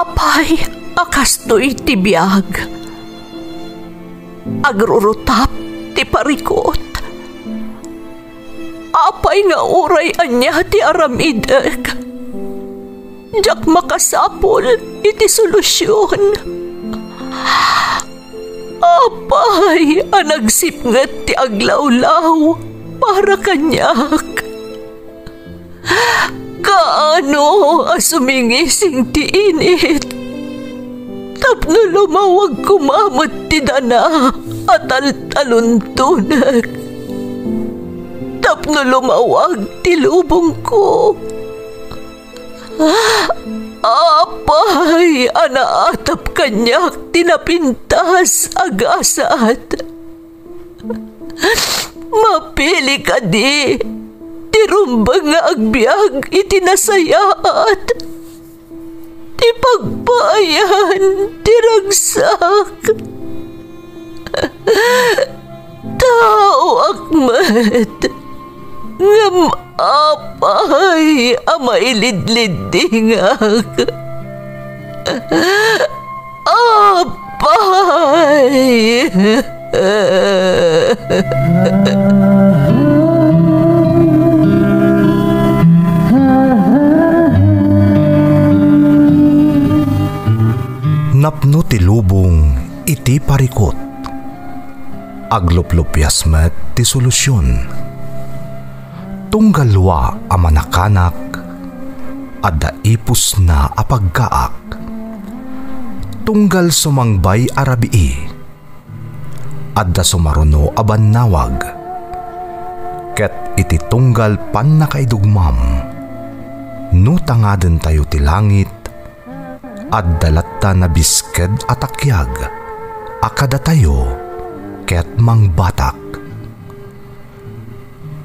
Apay, akastoy ti biyag. Agrurutap ti parikot. Apay nga uray anya ti aramideg. Jak makasapol iti solusyon. Apay, anagsipnget ti aglawlaw para kanyak. Kaano asumingising ti init. Tapno lumawag kumamot ti dana at taluntunag. Tapno lumawag ti lubong ko. Apay, anaatap kanyak tinapintas agasat. Mapili ka di, tirumbang nga agbyag itinasayaat. Ti pagbayan, tiragsak. Tao akmat, ngam apay, amailidlidingak. Apay. Napno ti lubong iti parikot. Agluplupyas met ti solusyon. Tunggalwa a manakanak adda ipus na apagkaak. Tunggal sumangbay arabii adda sumaruno a bannawag. Ket iti tunggal pan nakaidugmam no tangaden tayo ti langit adda latta na bisked atakyag akada tayo ket mangbatak.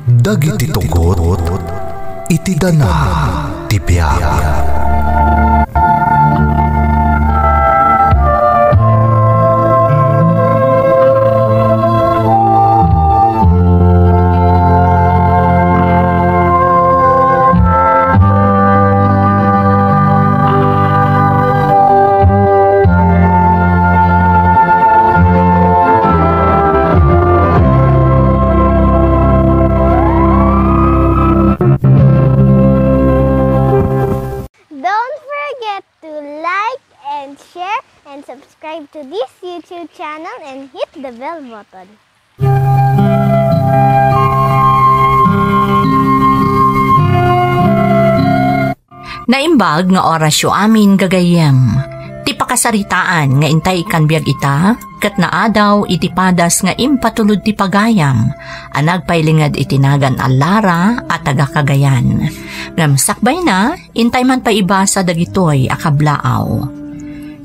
Dagiti tugot iti dana ti biag. Subscribe to this YouTube channel and hit the bell button. Naimbag nga orasyo amin gagayem. Ti pakasaritaan nga intay kan biag ita, kat naadaw iti padas nga impatulod ti pagayam, anagpailingad itinagan alara at taga-Cagayan. Namsakbay na, intay man pa iba sa dagitoy akablaaw.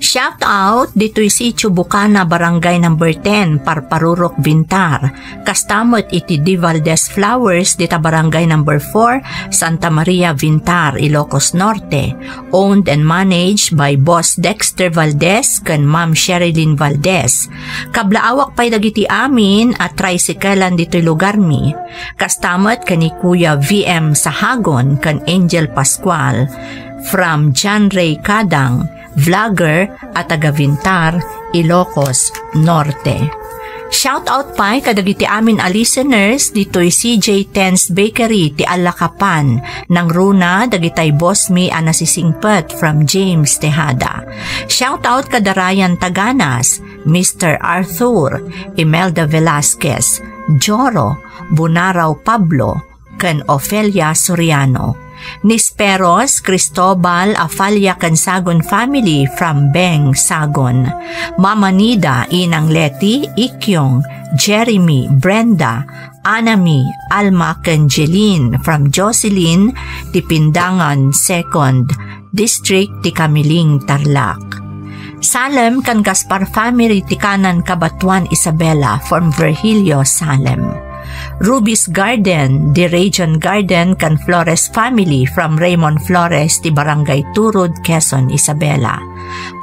Shout out dito'y Sitio Bucana, Barangay No. 10, Parparurok, Vintar. Kastamot iti Di Valdez Flowers dita Barangay No. 4, Santa Maria, Vintar, Ilocos Norte. Owned and managed by Boss Dexter Valdez kan Ma'am Sherilyn Valdez. Kablaawak pa'y dagiti amin at tricyclean dito'y lugar mi. Kastamot kan ni Kuya VM Sahagon kan Angel Pascual. From John Ray Kadang, vlogger at taga-Vintar, Ilocos Norte. Shout out pa kadagiti amin a listeners dito'y CJ Tens Bakery ti Alakapan ng Runa dagitay boss mi a nasisingpet from James Tejada. Shout out kadarayan Taganas, Mr. Arthur, Imelda Velasquez, Joro, Bunaraw Pablo, ken Ofelia Soriano. Nisperos Cristobal Afalia Cansagon family from Beng, Sagon. Mama Nida, Inang Leti, Ikyong, Jeremy, Brenda, Anami, Alma Canjeline from Jocelyn, Tipindangan 2nd District, Tikamiling, Tarlac. Salem kan Gaspar family tikanan Kabatuan Isabela from Virgilio, Salem. Ruby's Garden, the Region Garden kan Flores family from Raymond Flores ti Barangay Turod, Quezon, Isabela.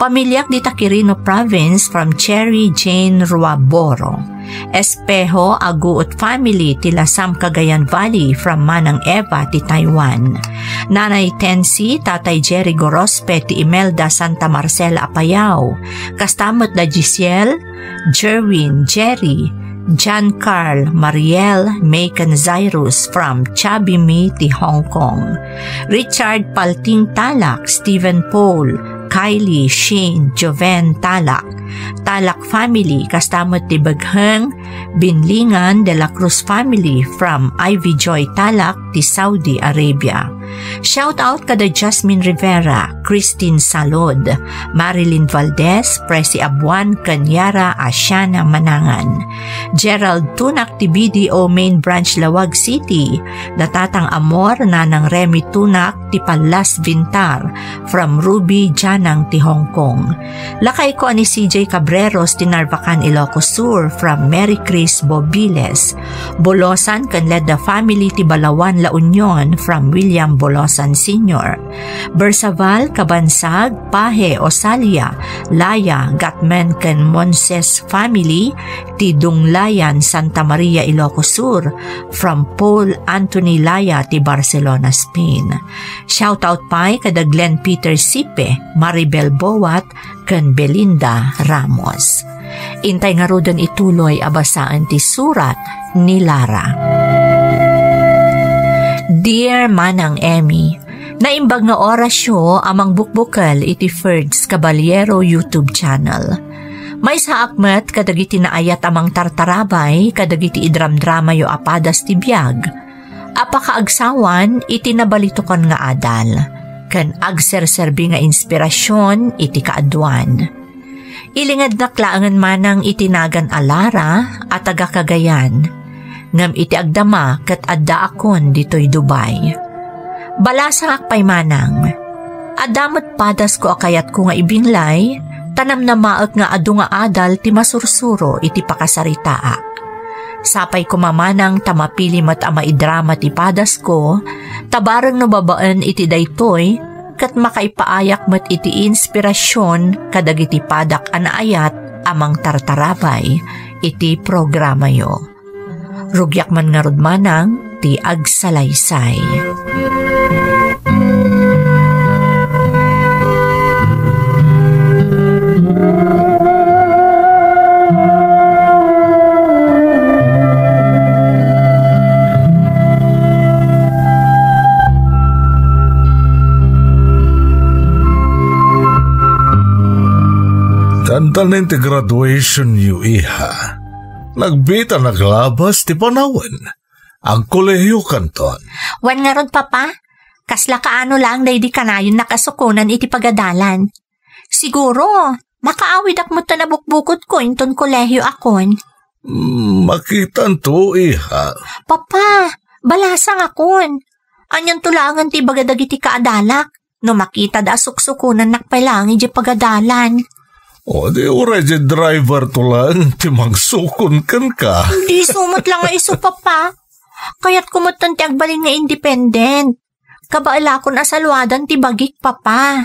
Pamilyak di Taquirino Province from Cherry Jane Ruaboro. Espejo Aguot family ti Lasam Cagayan Valley from Manang Eva ti Taiwan. Nanay Tensi, Tatay Jerry Gorospe ti Imelda Santa Marcela Apayao. Kastamot da Giselle, Jerwin, Jerry, John Carl, Mariel, Macon Zyrus from Chabimi ti Hong Kong. Richard Palting Talak, Stephen Paul, Kylie, Shane, Joven Talak. Talak family, kastamot ti Baghang, Binlingan de la Cruz family from Ivy Joy Talak ti Saudi Arabia. Shout out kada Jasmine Rivera, Christine Salod, Marilyn Valdez, Presi Abuan, Kanyara, Asiana Manangan. Gerald Tunak ti BDO Main Branch Lawag City, Datatang Amor, Nanang Remy Tunak ti Palas Vintar from Ruby Janang ti Hong Kong. Lakay ko ani CJ Cabreros ti Narvacan Ilocos Sur from Mary Chris Bobiles. Bolosan kan Leda family ti Balawan La Union from William Bolosan Sr. Bersaval, Kabansag, Pahe, Osalia, Laya, Gatman kan Monses family ti Dunglayan, Santa Maria, Ilocos Sur from Paul Anthony Laya ti Barcelona, Spain. Shoutout pa kada Glenn Peter Sipe, Maribel Bowat kan Belinda Ramos. Intay nga rodan ituloy abasaan ti surat ni Lara. Dear Manang Emmy, naimbag nga orasyo amang bukbukal iti Ferds Caballero YouTube channel. May sa akmet kadagiti naayat amang tartarabay kadagiti idram-drama yo apadas ti biag. Apakaagsawan iti nabalitukan nga adal. Kan agserserbi nga inspirasyon iti kaadwan. Ilingad na klaangan manang itinagan alara at agakagayan. Ngam iti agdama kat adda akon ditoy Dubai. Balasa akpay manang. Adamot padas ko akayat ko nga ibinglay, tanam na maag nga adu nga adal ti masursuro iti pakasaritaak. Sapay ko mamanang tamapili mat ama idrama ti padas ko, tabarang no babaan iti daytoy, kat makaipaayak mat iti inspirasyon kadagiti padak anaayat amang tartarabay iti programa yo. Rugyak man nga rudmanang ti agsalaysay. Tantanin ti graduation yu iha. Nagbita naglabas ti panawan. Ang kolehiyo kanton. Wan nga rod papa, kasla kaano lang day di kanayon nakasukunan iti pagadalan. Siguro, makaawid akmo ta na bukbukod ko inton kolehiyo akon. Makitan to iha. Papa, balasang akon. Anyan tulangan ti bagadag iti kaadalak. No makita da suksukunan nakpailangi di pagadalan. O di uray di driver to lang, timang sukun kan ka. Di sumot lang nga iso, papa. Kaya't kumutan ti agbalin nga independent. Kabaala ko na salwadan ti bagik, papa.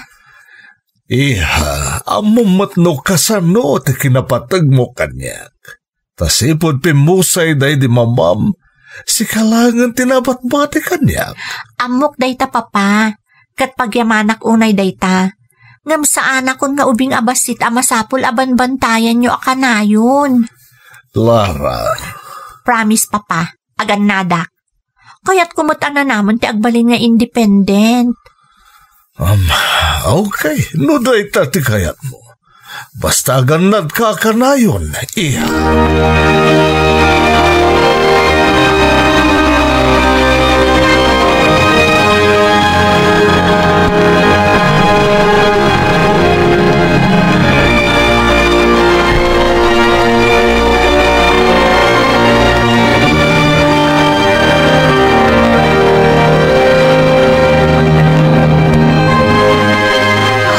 Iha, amumat no kasano ti kinapatag mo kanyak. Tasipod pimusay day di mamam, si kalangan tinabat-bati kanyak. Amok day ta, papa. Kat pagyamanak unay day ta. Ngam saan akon nga ubing abasit amasapul aban bantayan nyo akanayon. Lara. Promise, papa. Agan nadak. Kaya't kumutan na naman ti agbalin nga independent. Okay. Nuday tati kayat mo. Basta agan nad kakanayon. Iya.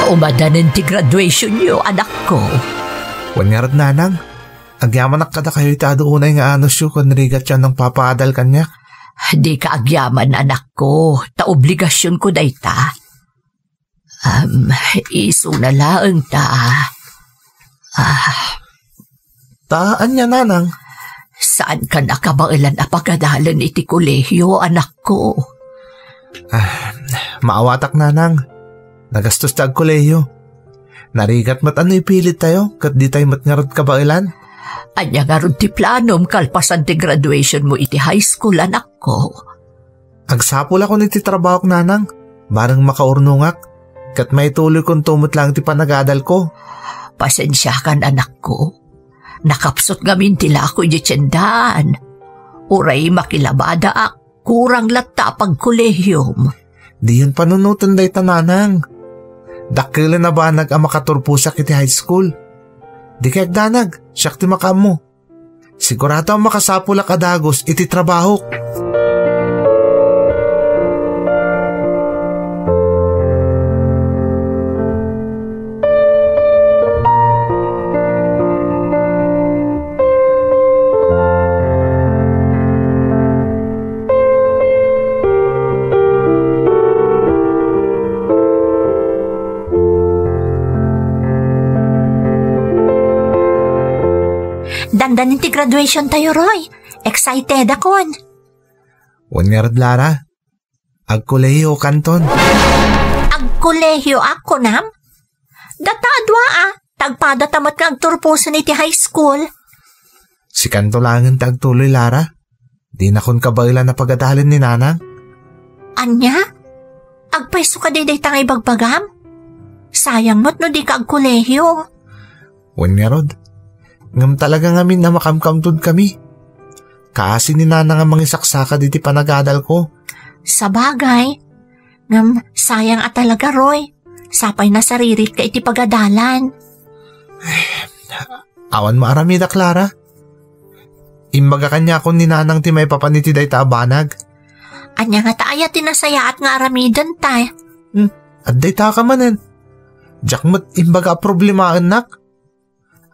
Umadanan ti graduation niyo, anak ko. Wanyarat nanang, Agyaman kada kayo itado unay nga ano siyo kung rigat siya ng papaadal kanya. Di ka agyaman, anak ko. Ta-obligasyon ko dayta. Iso na laang ta. Taan niya, nanang. Saan ka nakabailan apagadalan iti kolehiyo, anak ko? Maawatak, nanang. Nagastos tag kolehiyo. Narigat mat ano ipilit tayo, kat di tayo matngarod kabailan? Anya nga ron ti planom kalpasan ti graduation mo iti high school, anak ko. Agsapol ako niti trabaho k, nanang. Barang makaurnungak, kat may tuloy kong tumot lang ti panagadal ko. Pasensya kan, anak ko. Nakapsot ngamin tila ako iti tiyendaan. Uray makilabada ak, kurang lata pag kolehiyom. Di yun panunutan day tananang. Dakilan na ba nag-amakaturpusak iti high school? Di kaya danag, siyak ti makam mo. Sigurado ang makasapula kadagos iti trabaho. Dandanin ti graduation tayo, Roy. Excited akon. Wanyarad, Lara. Agkolehiyo kanton. Agkolehiyo ako, nam? Datadwa tagpada tamat kang turpuso ni ti high school. Si kanto langin tagtuloy, Lara. Di na kon kabailan na pagadalin ni nanang. Anya? Agpwesto ka day tang ibagbagam? Sayang mo't no di ka agkolehiyo. Wanyarod. Ngam talaga ngamin na makamkamtod kami. Kasi ni nanang ang mangisaksaka diti panagadal ko. Sa bagay. Ngam sayang talaga, Roy. Sapay na saririt ka iti pagadalan. Awan maaramida, Clara. Imbaga kanya akong ni nanang ti may papaniti day taabanag. Anya nga taaya tinasaya at nga aramidan tay. At day ta ka manen. Jakmat imbaga problemaan nak.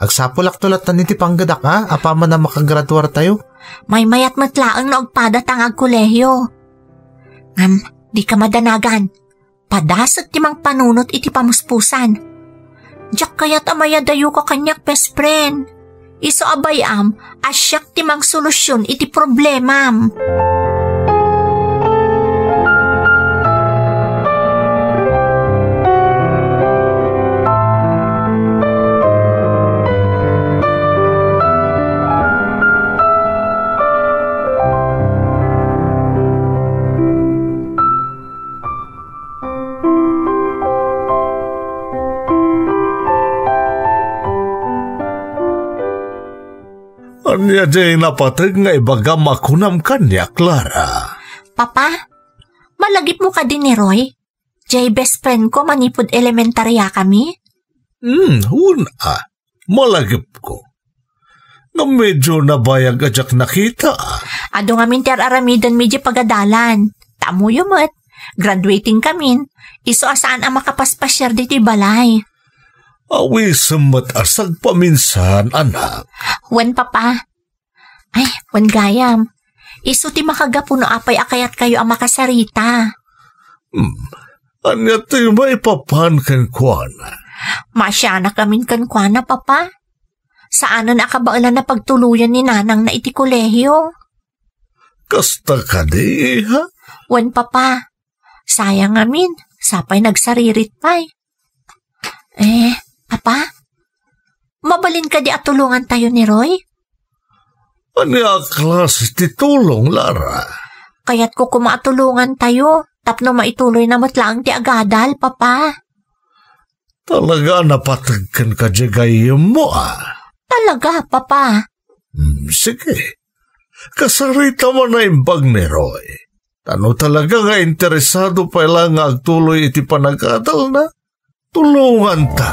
Agsapulak tulat na niti panggadak apaman na makagraduar tayo. May mayat matlaang na ogpada tangag kolehiyo. Di ka madanagan. Padasag timang panunot iti pamuspusan. Diyak kaya't amaya dayo ka kanyak best friend. Iso abayam, asyak timang solusyon iti problemam. Anya jay napatag nga ibagam akunam kanya, Clara. Papa, malagip mo ka din ni Roy? Jay best friend ko manipod elementarya kami? Malagip ko. Na medyo nabayag ajak nakita. Ado nga minter aramidan medyo pagadalan. Tamo yumot. Graduating kamin. Iso asaan ang makapaspasyar dito balay. Awi samat asag paminsan, anak. Wen, Papa. Ay, wen gayam. Iso ti makagapuno apay akayat kayo ang makasarita. Anya tayo maipapan kan kuana. Masya na kamin kan kuana, Papa. Saan na nakabailan na pagtuluyan ni nanang na iti kolehiyo? Kasta ka di, ha? Wen, Papa. Sayang amin. Sapay nagsaririt pa'y. Papa? Mabalin ka di at tulungan tayo ni Roy? Anya klas titulong, Lara? Kaya't ko kumatulungan tayo. Tapno maituloy na matlaang ti agadal, Papa. Talaga napatagkan ka jagayim mo, Talaga, Papa. Sige. Kasarita mo na imbag ni Roy. Tano talaga nga interesado pa lang nga agtuloy iti panagadal na? Tulungan ta.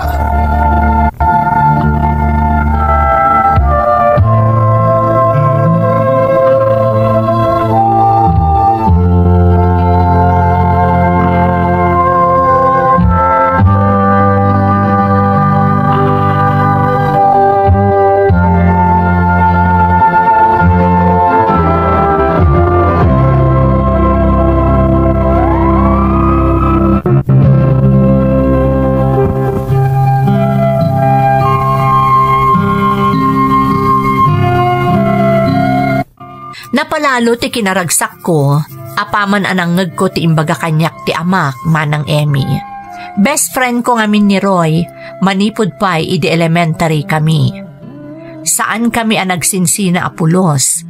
Napalalo ti kinaragsak ko, apaman anangag ko ti imbaga kanyak ti amak manang Emmy. Best friend ko ngamin ni Roy, manipod pa'y idi elementary kami. Saan kami ang nagsinsina apulos?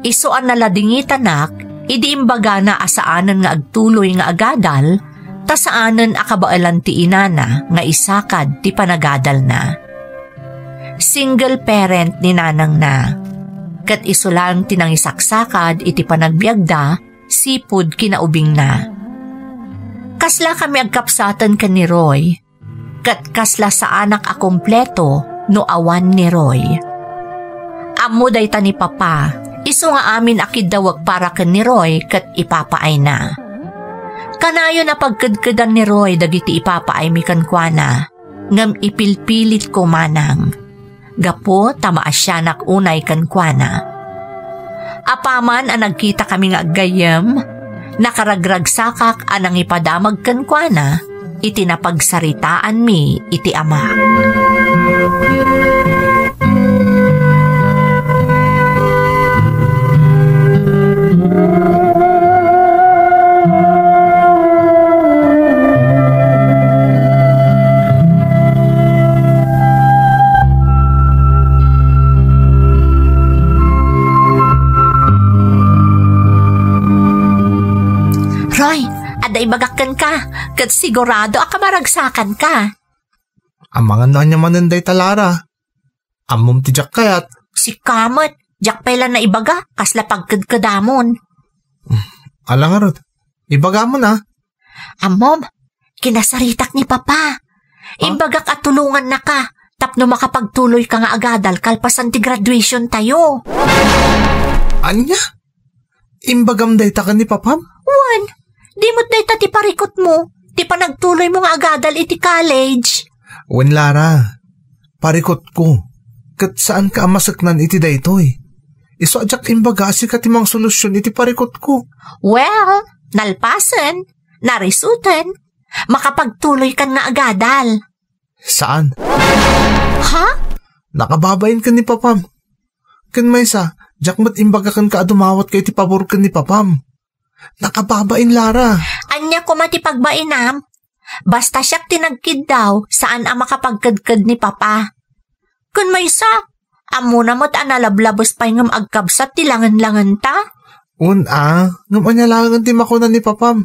Isuan na ladingitanak, idi imbaga na asaanan nga agtuloy nga agadal, tasaanan akabaalan ti inana nga isakad ti panagadal na. Single parent ni nanang na. Kat isulang tinangisaksakad iti panagbiagda, sipud kinaubing na. Kasla kami agkapsatan ka ni Roy, kat kasla sa anak akompleto no awan ni Roy. Amo day ta ni Papa, iso nga amin akidawag para ka ni Roy kat ipapaay na. Kanayo na pagkadkadan ni Roy dagiti ipapaay mi kankwana, ngam ipilpilit ko manang. Gapo tamaas siya unay kankwana. Apaman ang nagkita kami nga gayem, nakaragragsakak anang ipadamag kankwana, iti napagsaritaan mi iti ama. Roy, aday bagakan ka, kat sigurado akamaragsakan ka. Ang mga nanya mananday talara. Amom ti jak kayat. Si Kamot, jak pala na ibaga, kasla pagkadkadamon. Alang arot, ibaga mo na. Amom, kinasaritak ni Papa. Imbagak at tulungan na ka, tapno makapagtuloy ka nga agadal kalpasan ti graduation tayo. Anya? Imbagam day ta ka ni Papam? Wan, di mo't day ta ti parikot mo, ti panagtuloy mo nga agadal iti college. Wen Lara, parikot ko. Kat saan ka amasaknan iti daytoy? Iso ajak imbaga si katimang solusyon iti parikot ko. Well, nalpasan, narisutan, makapagtuloy ka nga agadal. Saan? Ha? Nakababain ka ni Papam. Kan may sa, jak mat imbaga kan ka adumawat kay ti pabor ka ni Papam. Nakababain Lara. Anya ko matipagbainam. Basta siyak tinagkid daw saan ang makapagkadkad ni Papa. Kun may sa, amo na mo't analablabos pa yung agkabsat tilangan-langan ta? Ngam anyalangan ti makunan ni Papam.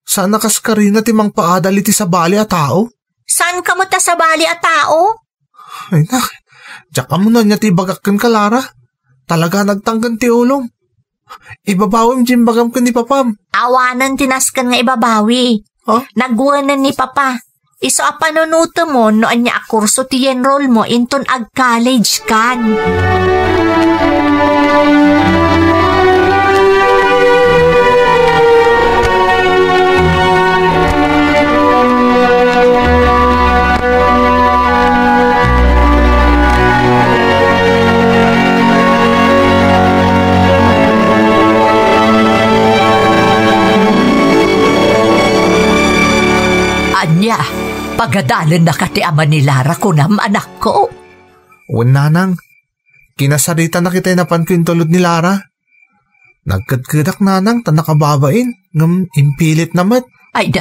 Saan nakaskarina ti mang paadal iti sa bali a tao? Saan ka mo ta sa bali a tao? Ay nak, jak amo na niya ti bagakan ka Lara. Talaga nagtanggan ti ulong. Ibabawim jimbagam ka ni Papam. Awanan tinaskan nga ibabawi. Huh? Nagwanan ni Papa. Iso a panunuto mo no anya a kurso ti enroll mo inton ag-college kan. Anya, pagadalan na kati ama ni Lara kunam anak ko. Nanang, kinasarita na kita napan ko yung tulod ni Lara. Nagkadkadak nanang, tanakababain, ngam impilit namat. Ay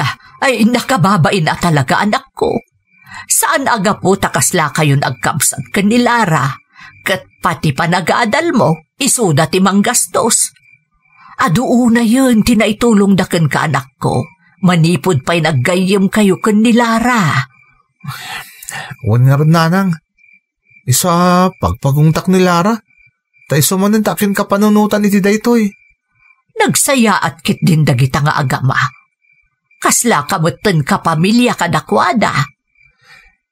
nakababain na talaga anak ko. Saan aga po takasla kayon agkabsat ka ni Lara? Kat pati pa nag-aadal mo, isuda ti manggastos. Aduuna yun, tinaitulong daken ka anak ko. Manipod pa'y naggayem kayo kan ni Lara. Nga rin nanang. Isa pagpagungtak ni Lara. Ta iso man takin ka panunutan iti daytoy. Nagsaya at kit din dagita nga agama. Kasla kamutan ka pamilya kadakwada.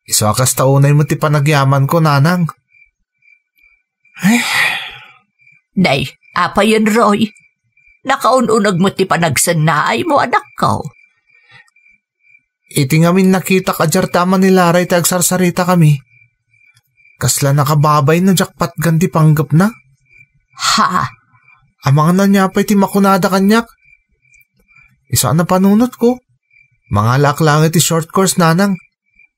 Iso akas taunay mo ti panagyaman ko nanang. Ay. Nay, apa yan Roy? Nakaununag mo ti panagsanay mo anak ko. Iti ngamin nakita ka jartaman ni Lara iti agsarsarita kami. Kasla nakababay na jakpat ganti panggap na. Ha? Amang na niya pa iti makunada kanyak. Isa na panunot ko. Mga laklang iti short course nanang.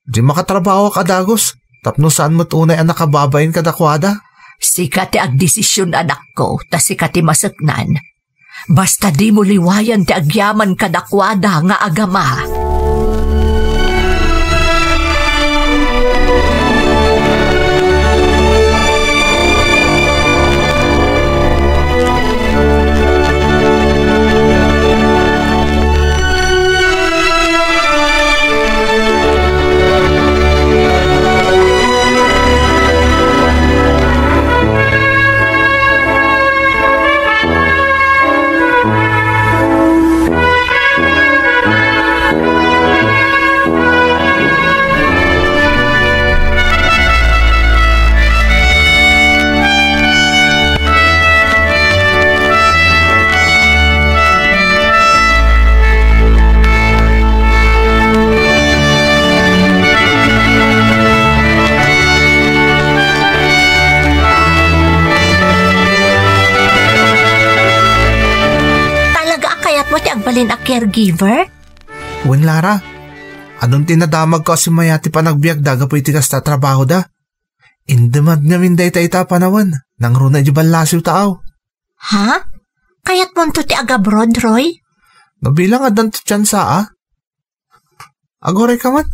Di makatrabaho kadagos. Tapno saan mo't unay ang nakababayin kadakwada. Sika ti agdesisyon anak ko, ta sika ti masaknan. Basta di mo liwayan ti agyaman kadakwada nga agama. Balin a caregiver? Wen Lara, anong tinadamag ko si mayati pa nagbiag daga po itikas ta trabaho da? Indamad ngamin da ita panawan, nang runa di balasiw taaw. Ha? Kayat mo to ti agabroad, Roy? Nabilang adan to tsansa Agore ka man.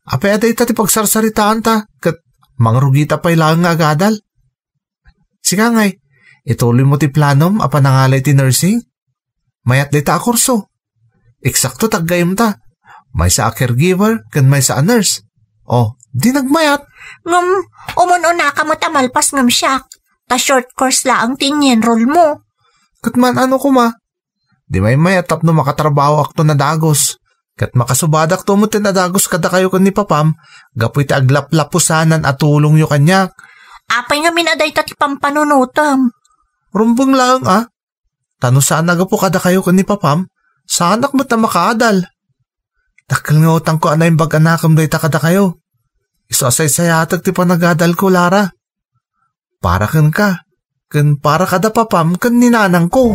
Apay ata ita ti pagsarsaritaan ta, kat mangrugita pa ilang nga agadal. Sika ngay, ituloy mo ti planom apa nangalay ti nursing? Mayat dita a kurso. Eksakto taggayam ta. May sa a caregiver, kan may sa a nurse. Oh, di nagmayat. Ngam, umuno ka mo tamalpas ngam siya. Ta short course laang tin-enroll mo. Katman ano ko ma? Di may mayat tapno makatrabaho akto na dagos. Kat makasubadak to mo tinadagos kada kayo kan ni papam, gapoy ti aglaplapusanan at tulong yo kanyak. Apay nga minaday ta ti pampanunutam. Rumbong lang Tano saan naga po kada kayo kan ni papam? Saan anak mo't na makaadal? Dakal nga utang ko anay bag-anakam da ita kada kayo. Iso asay sayatag ti panagadal ko, Lara. Para kan ka. Kan para kada papam kan ninanang ko.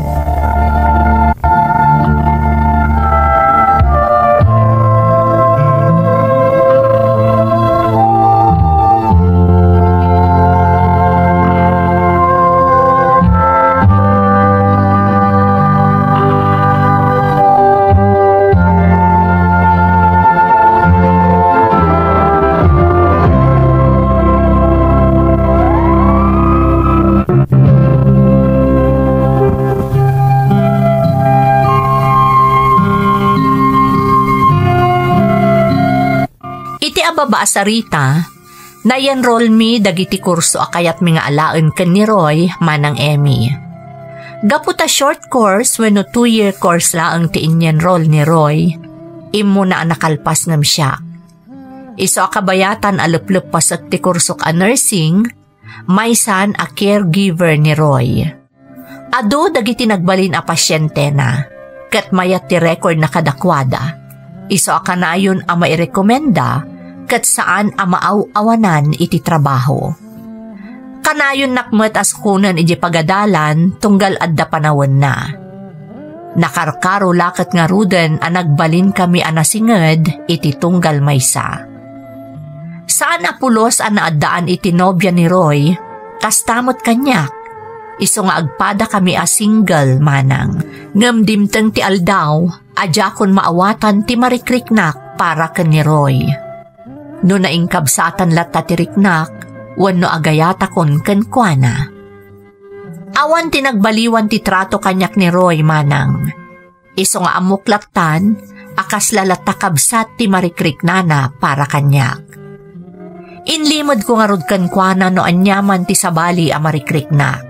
Baba sa Rita, na-enroll mi dagiti kurso akayat mi nga alaan ken ni Roy manang Emmy. Gaputa short course wenno 2-year course laang ti in-enroll ni Roy, imo na nakalpas ngam siya. Iso akabayatan aluplop pasak ti kursok a nursing, maysan a caregiver ni Roy. Ado dagiti nagbalin a pasyente na, ket mayat ti record na kadakwada. Iso akanayon a mairekomenda kat saan amaaw-awanan iti trabaho. Kanayon nakmet as kunan iti pagadalan tunggal adda panawon na. Nakarkaro lakat nga ruden a nagbalin kami anasinged iti tunggal maysa. Saan apulos a naaddaan iti nobya ni Roy, kastamot kanyak. Iso nga agpada kami a single manang. Ngam dimteng ti aldaw, adya kon maawatan ti marikriknak para ken ni Roy. No naingkabsatan latta ti riknak, wenno agayata kon kenkwana. Awan tinagbaliwan ti trato kanyak ni Roy manang. Iso nga amuklatan, akas lalata kabsat ti marikriknana para kanyak. Inlimod ko nga rod kenkwana no anyaman ti sabali a marikriknak.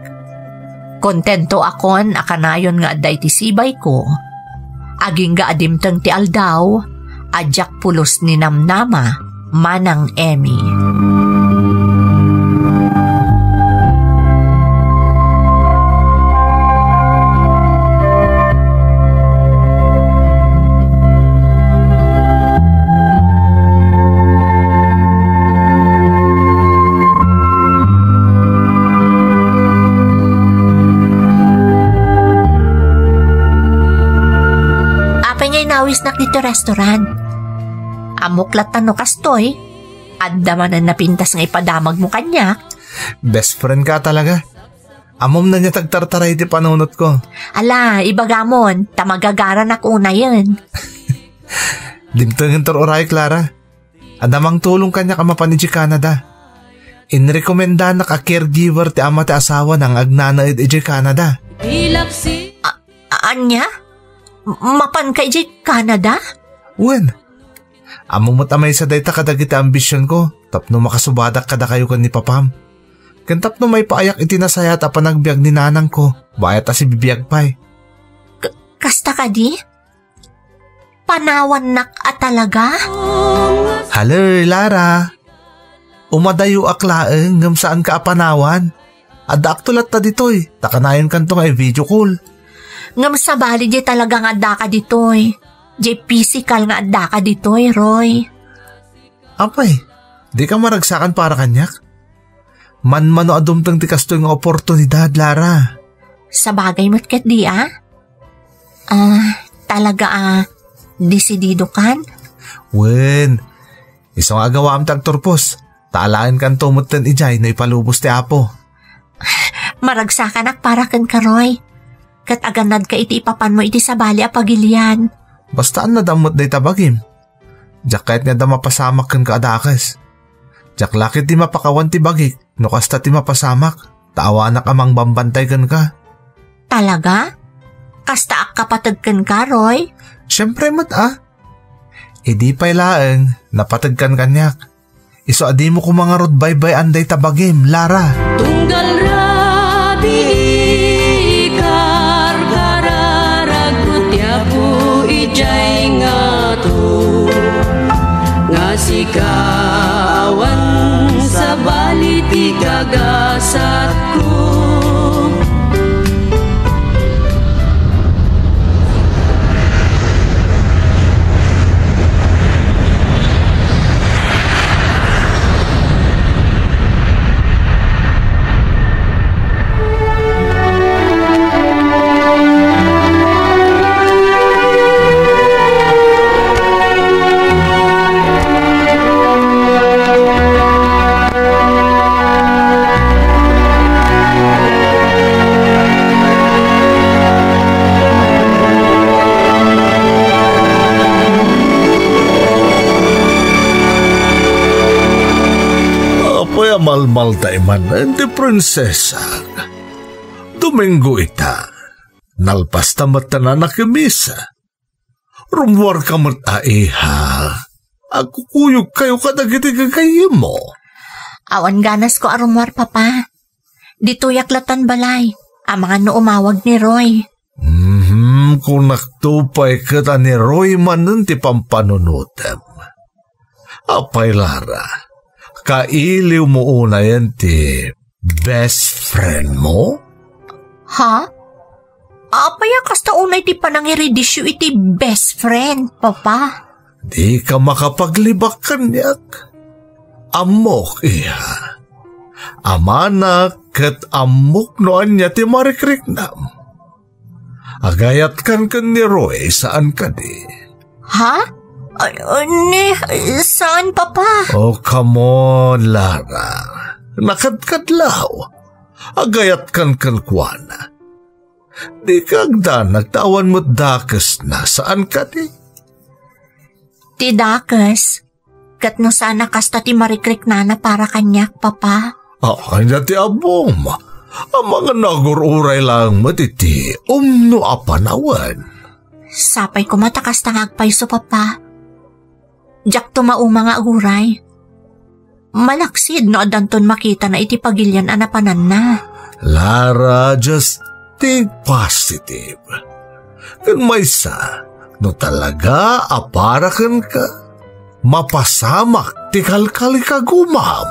Kontento akon akanayon nga adday ti sibay ko. Aging ga adimteng ti aldaw, adyak pulos ni namnama, manang Emmy. Apay ngay nawis nak dito restaurant. Amuklat no kastoy, adda man ang napintas nga ipadamag mo kanya. Best friend ka talaga. Amom na niya tagtartaray di panunot ko. Ala, ibagamon, tamagagaran ako na yun. Dimtengin oray, Clara. Adamang tulong kanya kamapan ni Canada. Inrekomenda na ka-caregiver ti ama ti asawa ng agnanaid iji Canada. Anya? Mapan ka iji Canada? Wen, amumot amay sa dayta kadagiti ambisyon ko, tapno makasubadak kada kayo kan ni Papam. Kantap no may paayak itinasayat apa nagbiag ni nanang ko, bayat asi bibiyag pa'y. Kasta ka di? Panawan nak at talaga? Haler, Lara. Umadayo aklaeng ngam saan ka apanawan. Ada aktulat ta ditoy, takanayon kanto nga video call. Ngam sa bali di talaga nga da ka ditoy. Di physical nga da ka ditoy, Roy. Apay, di ka maragsakan para kanyak? Man-mano adumtang ti kastoy nga oportunidad, Lara. Sa bagay mo't kat di talaga desidido kan? Wen, isang agawa am tagturpos. Taalain kan tumutan ijay na ipalubos ti Apo. Maragsakan ak para kan ka, Roy. Kat aganad ka iti ipapan mo iti sabali a pagilian. Bastaan na damot day tabagim. Diyak kahit nga da mapasamak kan ka adakas. Diyak lakit di mapakawan ti bagik. No kasta ti mapasamak. Taawanak amang bambantay kan ka. Talaga? Kasta ak kapatag kan ka, Roy? Siyempre mat Idi pa'y laeng napatagkan kanyak. Iso adi mo kung mga rodbay-bay anday tabagim, Lara. Tunggal rabi ikar kararagut yapu ijay nga to. Nga sikawan sa baliti gagasat ko. Malmal taiman di prinsesa. Domingo ita. Nalpas tamat na nakimisa. Rumwar kamat aiha. Ako kuyog kayo kadagiti gagayim mo. Awan ganas ko arumwar, Papa. Dito yaklatan balay. Ang mga no umawag ni Roy. Kung naktupay kita ni Roy man ti pampanunutem. Apay, Lara. Kailiw mo una yan ti best friend mo? Ha? Apaya kasta unay ti panangiridisyo iti best friend, Papa. Di ka makapaglibak kanyak. Amok iha. Amanak kat amok noan niya ti marikriknam. Agayat kan ni Roy saan ka di? Ha? Saan, Papa? Oh, come on, Lara. Nakadkadlaw. Agayat kan kuana. Di kagda nagtawan mo't dakas na saan ka di? Ti dakas. Kat no sana kasta ti marikrik na para kanyak, Papa. Kanya ti abom. Ang mga nagururay lang matiti umno apanawan. Sapay ko matakas tangagpay so, Papa. Diyak tumauma nga aguray. Malaksid no adanton makita na iti pagilyan anapanan na. Lara, just think positive. Kan maysa, no talaga aparakan ka, mapasamak ti kalkali ka gumam.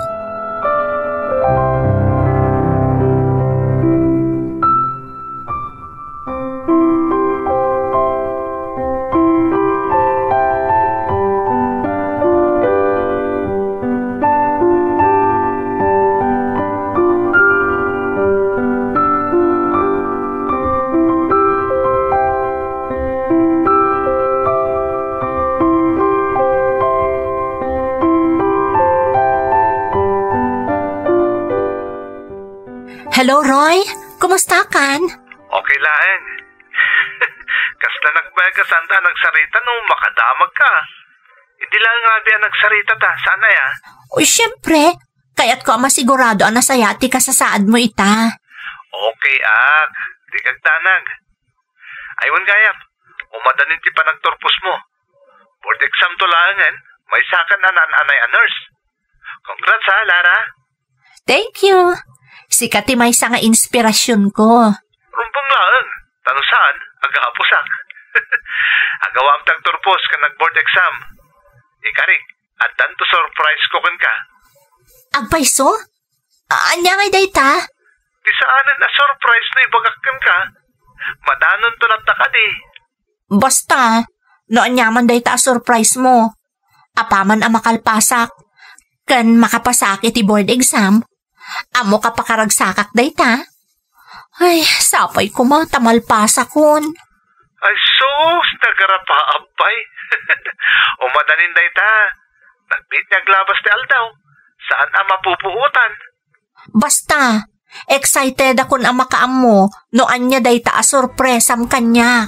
Hello, Roy. Kumusta kan? Okay laeng. Kasla nagbaga sanda nagsarita nung makadamag ka. Hindi lang nga biya nagsarita ta. Sana ya? Uy, syempre. Kaya't ko masigurado ang nasayati ka sa saad mo ita. Okay, ak. Di kagdanag. Aywan gayam. Umadanin ti panagturpos mo. Board exam to langan. May sakan na nananay a nurse. Congrats ha, Lara. Thank you. Sikat may sa nga inspirasyon ko. Rumpang lang. Tano saan? Agahapusak. Agawam tagturpos ka nag-board exam. Ikarik, at tanto surprise ko kan ka. Agpaiso? Anya ngay dayta? Di saanan na surprise na ibagakkan ka. Madanon to na ka di. Basta, no anyaman dayta surprise mo. Apaman ang makalpasak. Kan makapasak iti board exam. Amo ka pakaragsakak dayta. Ay, sapay ko tamalpasak kon. Ay sus, nagarapa abay. Umadanin dayta. Nagbit niya glabas ti aldaw. Saan ang mapupuutan? Basta, excited ako na makaam mo no anya dayta a sorpresam kanyak.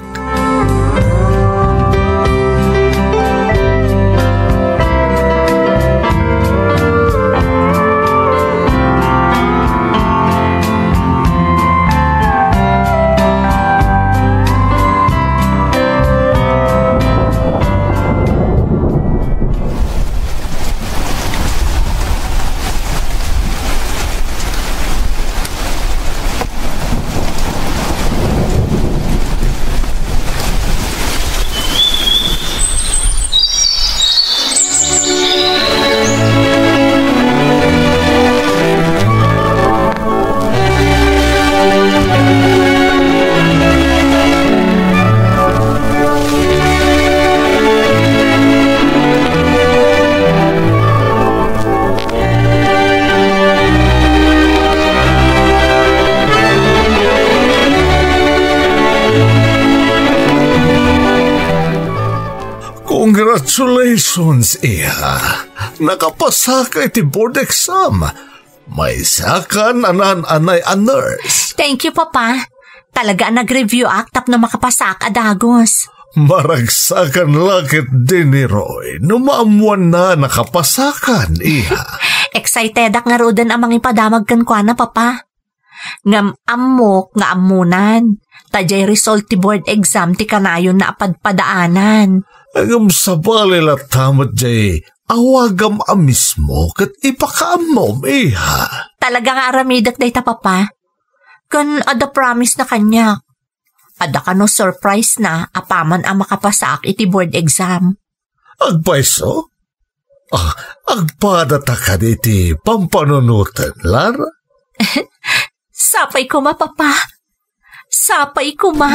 Congratulations, Iha. Nakapasa ka iti board exam. May sakan anan-anay a nurse. Thank you, Papa. Talaga nag-review aktap na makapasak adagos. Maragsakan lakit din ni Roy. Numaamuan na nakapasakan, Iha. Excited ak nga rodan ang mga ipadamag kan kwa na, Papa. Ngam amok nga amunan. Tajay result ti board exam ti kanayon na apadpadaanan. Agam sabali latamat jay, awagam amis mo kat ipakaamom, Iha. Talaga nga aramidak day ta, Papa. Kan ada promise na kanya. Ada ka no surprise na apaman ang makapasak iti board exam. Agpaiso? Agpada ta ka iti pampanunutan, Lara? Sapay ko ma, Papa. Sapay ko ma.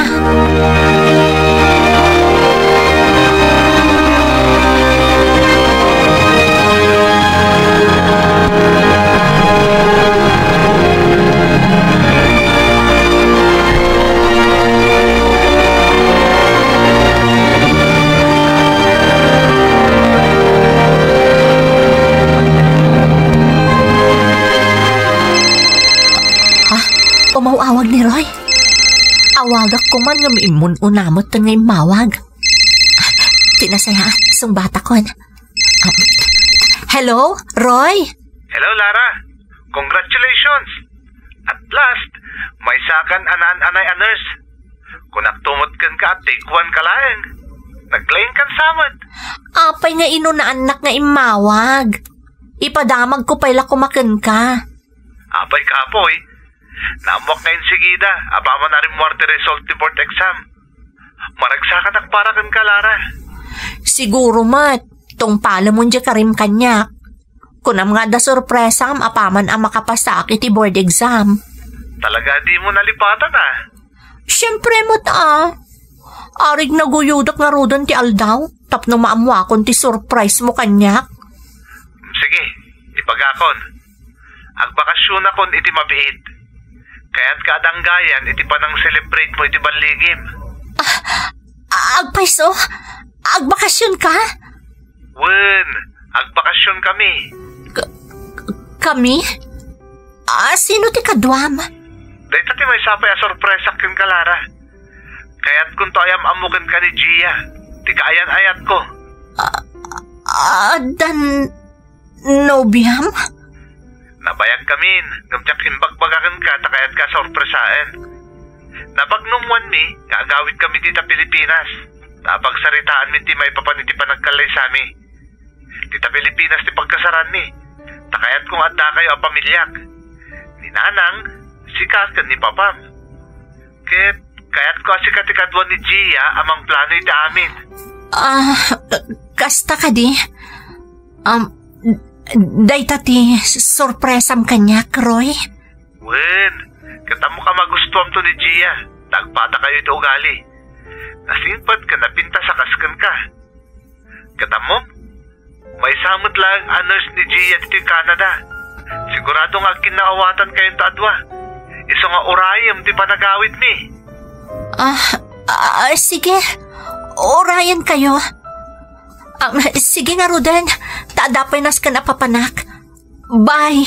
Umawawag ni Roy. Awagak ko man nga maimun unamot ta ngay mawag. Tinasaya, sumbata kon. Hello, Roy? Hello, Lara. Congratulations. At last, may sakan anan-anay a nurse. Kung nagtumot kan ka at take one ka lang. Naglain kan samad. Apay nga ino na anak nga imawag. Ipadamag ko pala kumakan ka. Apay ka apoy. Naamwak na insigida, abama na rin muarte result ti board exam. Maragsakan akparakan ka, Lara. Siguro mat, tong pala mo dya karim kanyak. Kunam nga da sorpresam, apaman ang makapasak iti board exam. Talaga di mo nalipatan ah. Siyempre mo't arig naguyudak nga rodan ti aldaw, tapno maamwakon ti surprise mo kanyak. Sige, ipagakon. Agbakasyon akon iti mabiit. Kaya't kadanggayan iti panang celebrate mo iti banligim. Agpaiso? Agbakasyon ka? Wen, agbakasyon kami. Kami? Sino ti kadwam? Dahil tati may sapay a sorpresa kin ka, Lara. Kaya't kung to ayam amukin ka ni Gia, di kaayan ayat ko. Dan nobiam? Nabayag kamin, gamtyak imbagbagakan ka, takayat ka sorpresain. Napagnumuan mi, nga agawid kami dita Pilipinas. Napagsaritaan mi ti may papaniti panagkalay sa mi. Dita Pilipinas ti pagkasaran mi. Takayat kung adda kayo a pamilyak. Ni Nanang, si Kaskan ni Papam. Kaya't ko si katikadwan ni Gia amang plano iti amin. Kasta ka di? Day tati, sorpresam kanyak, Roy? Wen, katamo ka magustuhan to ni Gia. Tagpata kayo ito ugali. Nasimpat ka na pinta sa kaskan ka. Katamo, may samot lang nurse ni Gia dito yung Canada. Sigurado nga kinaawatan kayong tadwa. Iso nga orayam di pa nagawid mi. Sige. Orayan kayo. Sige nga, Rodan. Taadapay nas ka na papanak. Bye.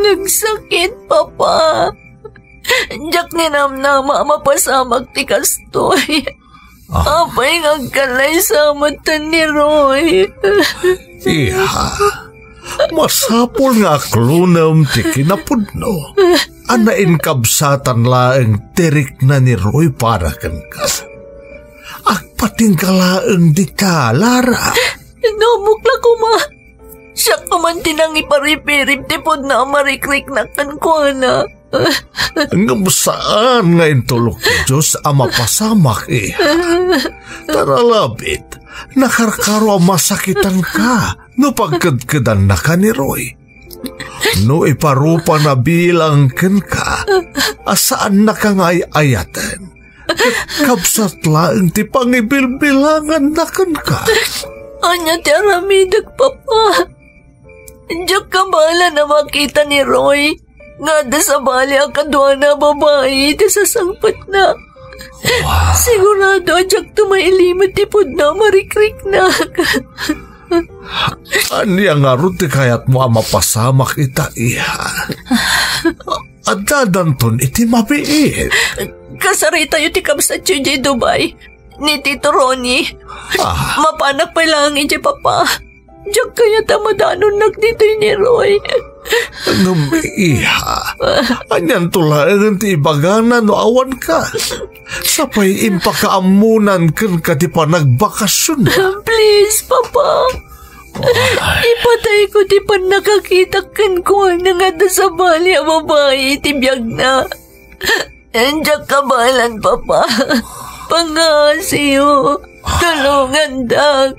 Nagsakit, Papa. Diyak ni namnama mapasamag ti kastoy. Apay ngagkalay sa mata ni Roy. Iha, masapol nga klunam ti kinapudno. Anain kabsatan laeng tirik na ni Roy para kan ka. Agpating ka laeng di ka, Lara. Namukla ko, ma. Siya ka man tinang iparipirip tipod na marikrik na kankwana. Ngam saan nga intulok ni Diyos ang mapasamak Taralabit, nakarkaro ang masakitan ka no pagkadkadan na ka ni Roy. No iparupa na bilang ken ka, asaan na ka nga ayatan. Kapsat lang ti pangibilbilangan na kan ka. Anya ti aramidag, Papa. Diyak ka bala na makita ni Roy. Nga da sa bali ang kadwa na babae ti sasangpat na. Wow. Sigurado diyak tumailimat ti pod na marikrik na. Anya nga ruti kayat mo ang mapasamak ita iha. At dadanton iti mabiit. Kasari tayo ti kabsat yu di Dubai. Ni Tito Ronnie. Mapanak pa lang iti Papa. Diyak kaya tamadanon nagdito ni Roy. Ngam iha, anyan tulaan ti ibagana no awan ka. Sapay impakaamunan kan ka ti pa nagbakasyon. Please, Papa. Ipatay ko ti pa nakakita kan ko na nga da sa bali ang babae ti biyag na. Diyak kabalan, Papa. Pangasiyo. Tulungan dak.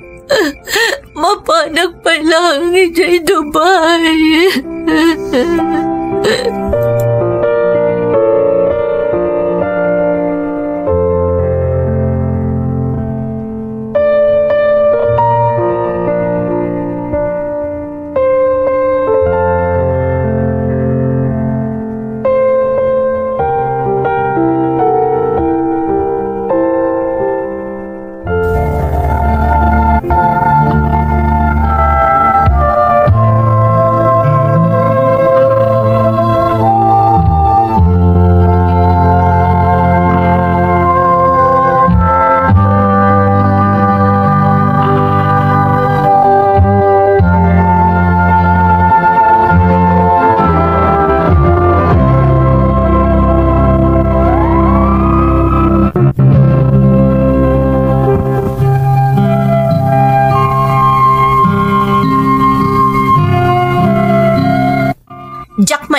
Mapanag pa lang ijay Dubai.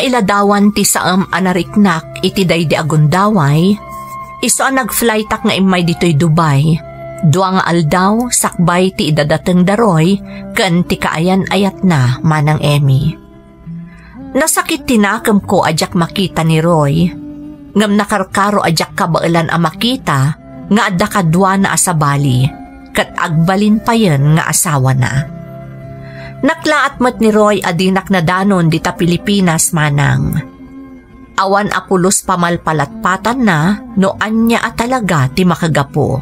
Iladawan ti saam anariknak iti daydi agundaway, iso ang nagflytak nga imay dito'y Dubai, dua nga aldaw sakbay ti idadateng daroy, kan ti kaayan ayat na manang Emmy. Nasakit tinakam ko ajak makita ni Roy. Ngam nakarkaro ajak kabailan a makita nga adda kadwa na asabali kat agbalin pa yan nga asawa na. Naklaat mat ni Roy adinak na danon dita Pilipinas manang. Awan apulos pamalpalatpatan na no anya at talaga ti makagapo.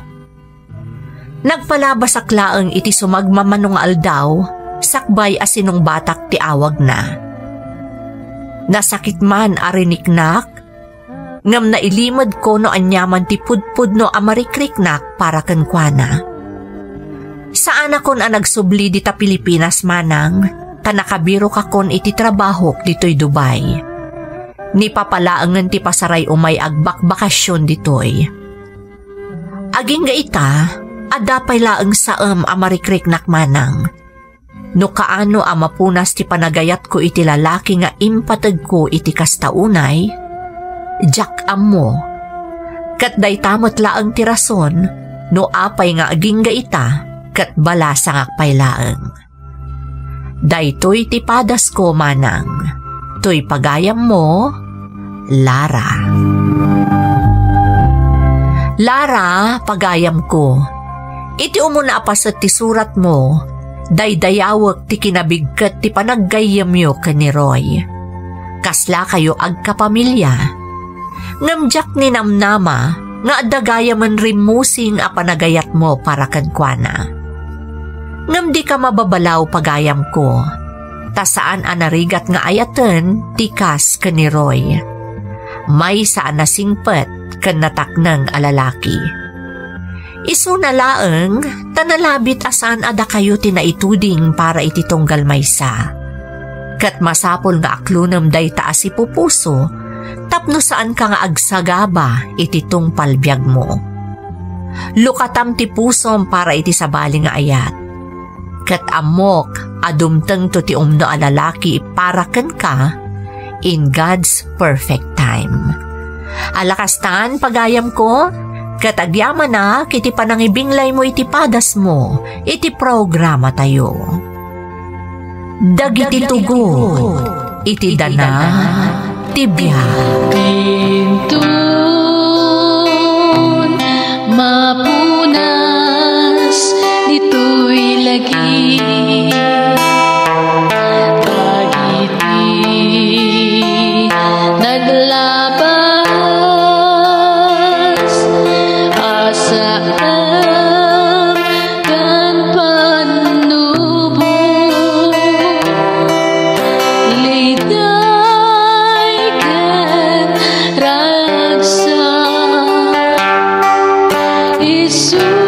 Nagpalabas aklaang iti sumagmamanong aldaw, sakbay asinong batak ti awag na. Nasakit man ariniknak, ngam na ilimod ko no anyaman ti pudpud no amarikriknak para kankwana. Saan akon ang nagsubli dita Pilipinas manang, kanakabiro kakon iti trabaho dito'y Dubai. Ni papalaangan ti pasaray umay agbakbakasyon ditoy. Aging ga ita, adapay laang saam amarikriknak manang. No kaano amapunas ti panagayat ko iti lalaki nga impatag ko iti kastaunay, Jack ammo. Kat day tamot laang ti rason, no apay nga aging ga ita, kat balasang akpay laang. Daytoy ti padas ko manang, to'y pagayam mo, Lara. Lara, pagayam ko. Iti umuna apasat ti surat mo, daydayawak ti kinabigkat ti panaggayam yo ka ni Roy. Kasla kayo agkapamilya. Ngamjak ni namnama, nga adagayaman rimusing a panagayat mo para kankwana. Ngam di ka mababalaw pagayam ko, tasaan anarigat nga ayatan tikas ka ni Roy. May saan nasingpet kan nataknang alalaki. Isu na laeng, tanalabit asan ada kayo tinaituding para ititunggal maysa. Kat masapol nga aklunam day taas ipupuso, tapno saan ka nga agsagaba ititong palbiag mo. Lukatam ti pusom para iti sabali nga ayat. Kat amok adumteng to ti umno alalaki para ken ka in God's perfect time. Alakastan pagayam ko, katagyaman na kiti panangibinglay mo iti padas mo, iti programa tayo. Dagiti tugo, iti dana, tibya. Pintun, mapunas, dito'y lagi. Naglabas asaan kan panubo liday kan ragsa Isu